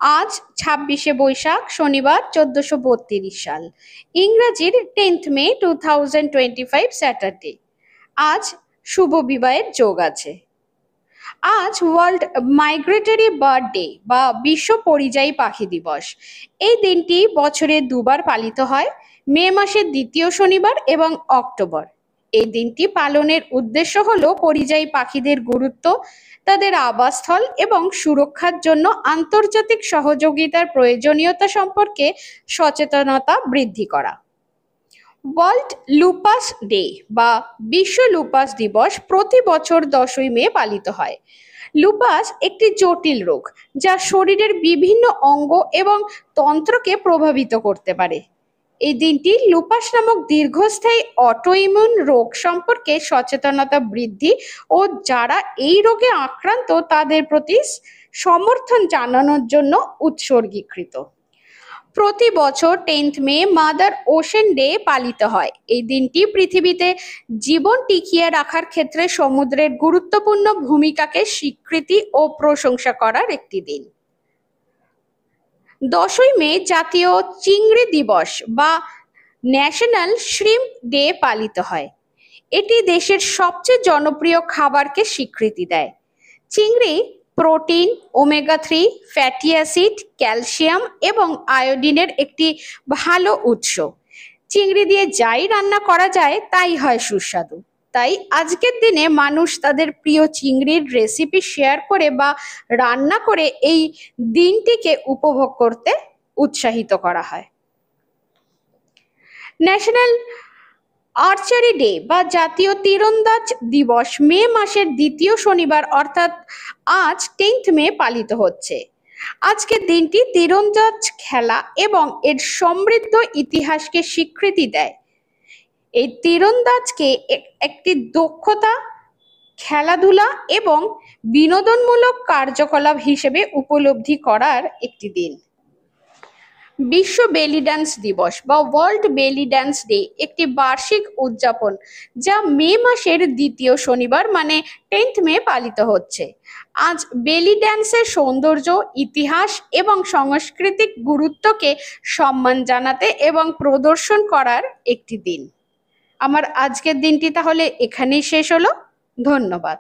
আজ ২৬শে বৈশাখ শনিবার ১৪৩২ সাল, ইংরাজির 10th মে 2025 স্যাটারডে। আজ শুভ বিবাহের যোগ আছে। আজ ওয়ার্ল্ড মাইগ্রেটরি বার্ড ডে বা বিশ্ব পরিযায়ী পাখি দিবস। এই দিনটি বছরে দুবার পালিত হয়, মে মাসের দ্বিতীয় শনিবার এবং অক্টোবর। এই দিনটি পালনের উদ্দেশ্য হলো পরিযায়ী পাখিদের গুরুত্ব, তাদের আবাসস্থল এবং সুরক্ষার জন্য আন্তর্জাতিক সহযোগিতার প্রয়োজনীয়তা সম্পর্কে সচেতনতা বৃদ্ধি করা। ওয়ার্ল্ড লুপাস ডে বা বিশ্ব লুপাস দিবস প্রতি বছর 10ই মে পালিত হয়। লুপাস একটি জটিল রোগ যা শরীরের বিভিন্ন অঙ্গ এবং তন্ত্রকে প্রভাবিত করতে পারে। এই দিনটি লুপাস নামক দীর্ঘস্থায়ী অটোইমিউন রোগ সম্পর্কে সচেতনতা বৃদ্ধি ও যারা এই রোগে আক্রান্ত তাদের প্রতি সমর্থন জানানোর জন্য উৎসর্গীকৃত। প্রতি বছর 10th মে মাদার ওশেন ডে পালিত হয়। এই দিনটি পৃথিবীতে জীবন টিকিয়ে রাখার ক্ষেত্রে সমুদ্রের গুরুত্বপূর্ণ ভূমিকাকে স্বীকৃতি ও প্রশংসা করার একটি দিন। 10ই মে জাতীয় চিংড়ি দিবস বা ন্যাশনাল শ্রিম্প ডে পালিত হয়। এটি দেশের সবচেয়ে জনপ্রিয় খাবারকে স্বীকৃতি দেয়। চিংড়ি protein, omega-3 fatty acid, calcium এবং আয়োডিনের একটি ভালো উৎস। চিংড়ি দিয়ে যাই রান্না করা যায় তাই হয় সুস্বাদু। তাই আজকের দিনে মানুষ তাদের প্রিয় চিংড়ির রেসিপি শেয়ার করে বা রান্না করে এই দিনটিকে উপভোগ করতে উৎসাহিত করা হয়। ন্যাশনাল আর্চারি ডে বা জাতীয় তীরন্দাজ দিবস মে মাসের দ্বিতীয় শনিবার অর্থাৎ আজ 10th মে পালিত হচ্ছে। আজকের দিনটি তীরন্দাজ খেলা এবং এর সমৃদ্ধ ইতিহাসকে স্বীকৃতি দেয়। এই তীরন্দাজকে একটি দক্ষতা, খেলাধুলা এবং বিনোদনমূলক কার্যকলাপ হিসেবে উপলব্ধি করার একটি দিন। বিশ্ব বেলি ডান্স দিবস বা ওয়ার্ল্ড বেলি ডান্স ডে একটি বার্ষিক উদযাপন যা মে মাসের দ্বিতীয় শনিবার মানে 10th মে পালিত হচ্ছে। আজ বেলি ড্যান্সের সৌন্দর্য, ইতিহাস এবং সাংস্কৃতিক গুরুত্বকে সম্মান জানাতে এবং প্রদর্শন করার একটি দিন। আমার আজকের দিনটি তাহলে এখানেই শেষ হলো। ধন্যবাদ।